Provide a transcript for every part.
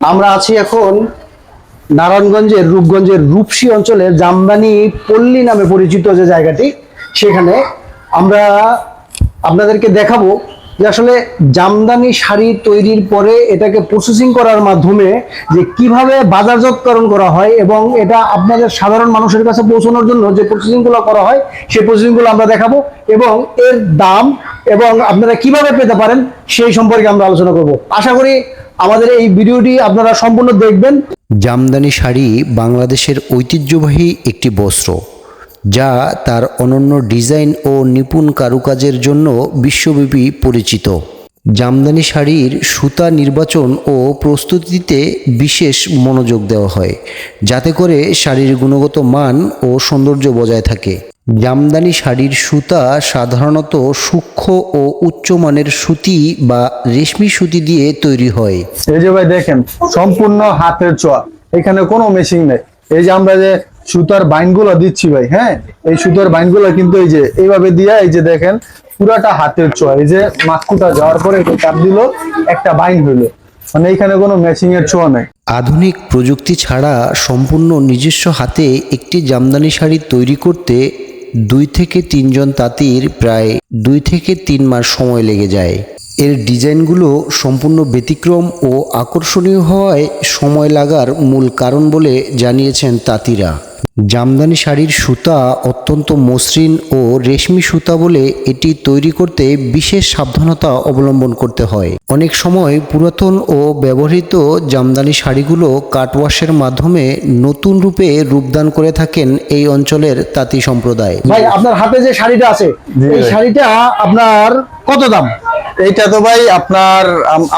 আমরা আছি এখন নারায়ণগঞ্জের রূপগঞ্জের রূপসী অঞ্চলের জামদানি পল্লী নামে পরিচিত যে জায়গাটি, সেখানে আমরা আপনাদেরকে দেখাবো যে আসলে জামদানি শাড়ি তৈরির পরে এটাকে প্রসেসিং করার মাধ্যমে যে কিভাবে বাজারজাতকরণ করা হয় এবং এটা আপনাদের সাধারণ মানুষের কাছে পৌঁছানোর জন্য যে প্রসেসিংগুলো করা হয় সেই প্রসেসিংগুলো আমরা দেখাবো এবং এর দাম এবং আপনারা কিভাবে পেতে পারেন সেই সম্পর্কে আমরা আলোচনা করব। আশা করি আমাদের এই ভিডিওটি আপনারা সম্পূর্ণ দেখবেন। জামদানি শাড়ি বাংলাদেশের ঐতিহ্যবাহী একটি বস্ত্র, যা তার অনন্য ডিজাইন ও নিপুণ কারুকাজের জন্য বিশ্বব্যাপী পরিচিত। জামদানি শাড়ির সুতা নির্বাচন ও প্রস্তুতিতে বিশেষ মনোযোগ দেওয়া হয়, যাতে করে শাড়ির গুণগত মান ও সৌন্দর্য বজায় থাকে। জামদানি শাড়ির সুতা সাধারণত সূক্ষ্ম ও উচ্চমানের সুতি বা রেশমি সুতি দিয়ে তৈরি হয়। এই যে ভাই দেখেন, সম্পূর্ণ হাতের ছোঁয়া, এখানে কোনো মেশিন নেই। এই যে আমরা যে সুতার বাইনগুলো দিচ্ছি ভাই, হ্যাঁ, এই সুতার বাইনগুলো কিন্তু এই যে এইভাবে দিয়া, এই যে দেখেন পুরাটা হাতের ছোঁয়া। এই যে মাস্কুটা যাওয়ার পরে চাপ দিল, একটা বাইন হইলো, মানে এখানে কোনো মেশিং এর ছোঁয়া নেই। আধুনিক প্রযুক্তি ছাড়া সম্পূর্ণ নিজস্ব হাতে একটি জামদানি শাড়ি তৈরি করতে 2 থেকে 3 জন তাঁতির প্রায় 2 থেকে 3 মাস সময় লেগে যায়। এর ডিজাইনগুলো সম্পূর্ণ ব্যতিক্রম ও আকর্ষণীয় হওয়ায় সময় লাগার মূল কারণ বলে জানিয়েছেন তাঁতিরা। জামদানি শাড়ির সুতা অত্যন্ত মসৃণ ও রেশমি সুতা বলে এটি তৈরি করতে বিশেষ সাবধানতা অবলম্বন করতে হয়। অনেক সময় পুরাতন ও ব্যবহৃত জামদানি শাড়িগুলো কাটওয়াশের মাধ্যমে নতুন রূপে রূপদান করে থাকেন এই অঞ্চলের তাঁতি সম্প্রদায়। ভাই, আপনার হাতে যে শাড়িটা আছে, এই শাড়িটা আপনার কত দাম? এইটা তো ভাই আপনার,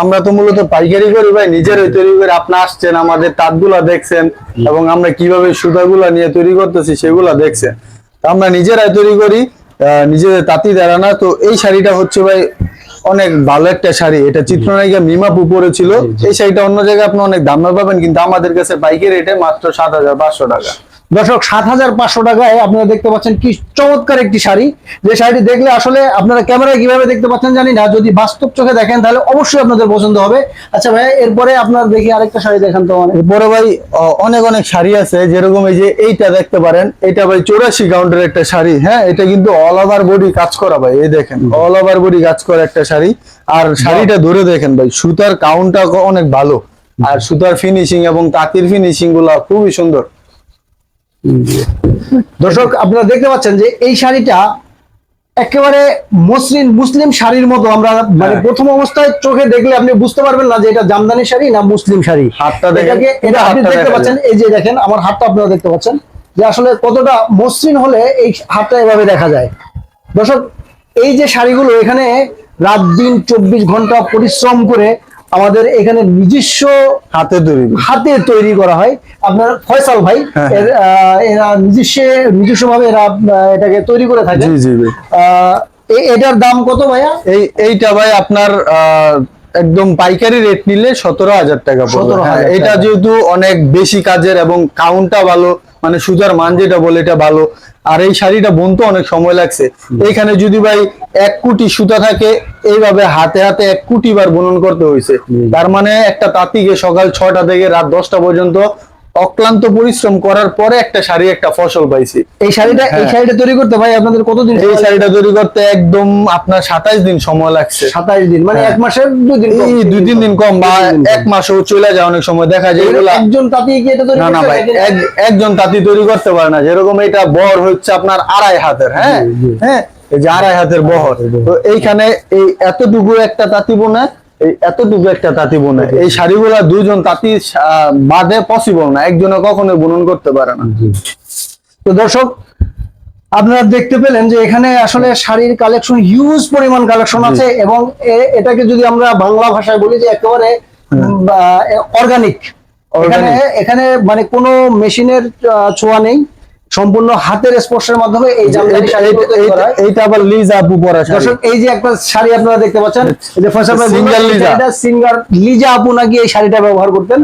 আমরা তো মূলত পাইকারি করি ভাই, নিজেরই তৈরি করে। আপনি আসছেন, আমাদের তাঁতগুলা দেখছেন এবং আমরা কিভাবে সুতাগুলা নিয়ে তৈরি করতেছি সেগুলা দেখছেন। তো আমরা নিজেরাই তৈরি করি, নিজেদের তাঁতি দ্বারা না। তো এই শাড়িটা হচ্ছে ভাই অনেক ভালো একটা শাড়ি। এটা চিত্রনায়িকা মিমাপু পরেছিল। এই শাড়িটা অন্য জায়গায় আপনি অনেক দামে পাবেন, কিন্তু আমাদের কাছে পাইকারি রেটে মাত্র 7,500 টাকা। দর্শক, 7,500 টাকায় আপনারা দেখতে পাচ্ছেন কি চমৎকার একটি শাড়ি। যে শাড়িটি দেখলে আসলে আপনারা ক্যামেরায় কিভাবে দেখতে পাচ্ছেন জানি না, যদি বাস্তব চোখে দেখেন তাহলে অবশ্যই আপনাদের পছন্দ হবে। আচ্ছা ভাই, এরপরে আপনার দেখি আরেকটা শাড়ি দেখান তো। এরপরে ভাই অনেক অনেক শাড়ি আছে, যেরকম এই যে এইটা দেখতে পারেন, এটা ভাই 84 কাউন্টের একটা শাড়ি। হ্যাঁ, এটা কিন্তু অল ওভার বডি কাজ করা ভাই, এই দেখেন অল ওভার বডি কাজ করা একটা শাড়ি। আর শাড়িটা ধরে দেখেন ভাই, সুতার কাউন্টটা অনেক ভালো, আর সুতার ফিনিশিং এবং তাঁতির ফিনিশিং গুলা খুবই সুন্দর। দর্শক, আপনারা দেখতে পাচ্ছেন যে এই শাড়িটা একেবারে মসৃণ মুসলিম শাড়ির মতো। আমরা মানে প্রথম অবস্থায় চোখে দেখলে আপনি বুঝতে পারবেন না যে এটা জামদানি শাড়ি না মুসলিম শাড়ি। হাতটা দেখেন, এটা আপনি দেখতে পাচ্ছেন, এই যে দেখেন আমার হাতটা, আপনারা দেখতে পাচ্ছেন যে আসলে কতটা মসৃণ হলে এই হাতটা এভাবে দেখা যায়। দর্শক, এই যে শাড়িগুলো এখানে রাত দিন 24 ঘন্টা পরিশ্রম করে আমাদের এখানে নিজস্ব হাতে তৈরি করা হয়। আপনার ফয়সাল ভাই, এরা নিজস্বভাবে এরা এটাকে তৈরি করে থাকে। এটার দাম কত ভাইয়া? এইটা ভাই আপনার একদম পাইকারি রেট নিলে 17,000 টাকা পড়বে। এটা যেহেতু অনেক বেশি কাজের এবং কাউন্টটা ভালো, মানে সুতার মান যেটা বলে এটা ভালো। আর এই শাড়িটা বুনতে অনেক সময় লাগছে। এইখানে যদি ভাই 1 কোটি সুতা থাকে, এইভাবে হাতে হাতে 1 কোটি বার বুনন করতে হয়েছে। তার মানে একটা তাঁতিকে সকাল 6টা থেকে রাত 10টা পর্যন্ত অক্লান্ত পরিশ্রম করার পরে একটা শাড়ি, একটা ফসল পাইছি। এই শাড়িটা তৈরি করতে ভাই আপনাদের কতদিন? এই শাড়িটা তৈরি করতে একদম আপনার 27 দিন সময় লাগছে। 27 দিন মানে 1 মাসের 2-3 দিন কম, বা 1 মাসও চলে যায় অনেক সময়। দেখা যায় এগুলো একজন তাঁতি কি এটা তৈরি করতে? না ভাই, একজন তাঁতি তৈরি করতে পারে না। যেরকম এটা বহর হচ্ছে আপনার 2.5 হাতের। হ্যাঁ হ্যাঁ, এই যে 2.5 হাতের বহর। তো এইখানে এই এতটুকু একটা তাঁতি বোনা, এতটুকু একটা তাঁতি বোনে। এই শাড়িগুলা 2 জন তাঁতি বাদে পসিবল না, একজনে কখনো বুনন করতে পারে না। তো দর্শক, আপনারা দেখতে পেলেন যে এখানে আসলে শাড়ির কালেকশন, হিউজ পরিমাণ কালেকশন আছে এবং এটাকে যদি আমরা বাংলা ভাষায় বলি যে একেবারে অর্গানিক। এখানে মানে কোনো মেশিনের ছোঁয়া নেই, সম্পূর্ণ হাতের স্পর্শের মাধ্যমে এই জামদানি শাড়িগুলো তৈরি করা হয়। এইটা আবার লিজা আপু পরা শাড়ি। দর্শক, এই যে একটা শাড়ি আপনারা দেখতে পাচ্ছেন, এই যে ফয়সাল ভাই সিঙ্গেল লিজা, এটা সিঙ্গার লিজা আপু নাকি এই শাড়িটা ব্যবহার করতেন।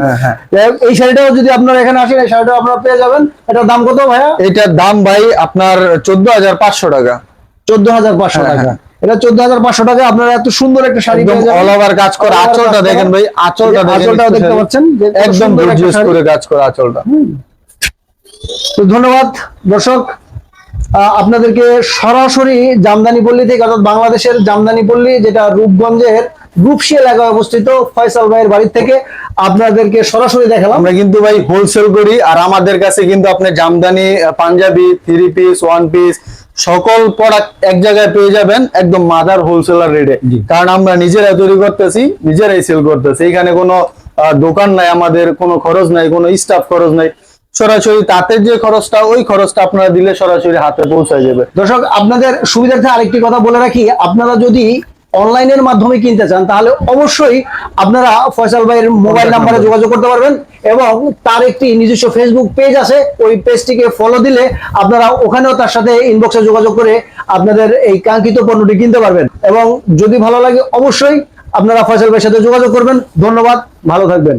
এই শাড়িটাও যদি আপনারা এখানে আসেন, এই শাড়িটাও আপনারা পেয়ে যাবেন। এটার দাম কত ভাইয়া? এটার দাম ভাই আপনার 14,500 টাকা। 14,500 টাকা। এটা 14,500 টাকা আপনারা এত সুন্দর একটা শাড়ি একদম পেয়ে যাবেন। অল ওভার কাজ করা। All over আঁচলটা কাজ করা। দেখেন ভাই, আঁচলটা দেখেন, আঁচলটাও দেখতে especially পাচ্ছেন যে কত একদম সুন্দর একটা গর্জিয়াস শাড়ি। করে কাজ করা আঁচলটা। তো ধন্যবাদ দর্শক, আপনাদেরকে সরাসরি জামদানি পল্লী থেকে, অর্থাৎ বাংলাদেশের জামদানি পল্লী যেটা রূপগঞ্জের রূপসী এলাকায় অবস্থিত, ফয়সাল ভাইয়ের বাড়ি থেকে আপনাদেরকে সরাসরি দেখালাম। আমরা কিন্তু ভাই হোলসেল করি, আর আমাদের কাছে কিন্তু আপনি জামদানি, পাঞ্জাবি, 3 পিস, 1 পিস সকল প্রোডাক্ট এক জায়গায় পেয়ে যাবেন একদম মাদার হোলসেলার রেটে। কারণ আমরা নিজেরাই তৈরি করতেছি, নিজেরাই সেল করতেছি। এখানে কোনো দোকান নাই, আমাদের কোনো খরচ নাই, কোনো স্টাফ খরচ নাই। সরাসরি তাঁতের যে খরচটা, ওই খরচটা আপনারা দিলে সরাসরি হাতে পৌঁছায় যাবে। দর্শক, আপনাদের সুবিধার্থে আরেকটি কথা বলে রাখি, আপনারা যদি অনলাইনের মাধ্যমে কিনতে চান তাহলে অবশ্যই আপনারা ফয়সাল ভাইয়ের মোবাইল নাম্বারে যোগাযোগ করতে পারবেন, এবং তার একটি নিজস্ব ফেসবুক পেজ আছে, ওই পেজটিকে ফলো দিলে আপনারা ওখানেও তার সাথে ইনবক্সে যোগাযোগ করে আপনাদের এই কাঙ্ক্ষিত পণ্যটি কিনতে পারবেন। এবং যদি ভালো লাগে অবশ্যই আপনারা ফয়সাল ভাইয়ের সাথে যোগাযোগ করবেন। ধন্যবাদ, ভালো থাকবেন।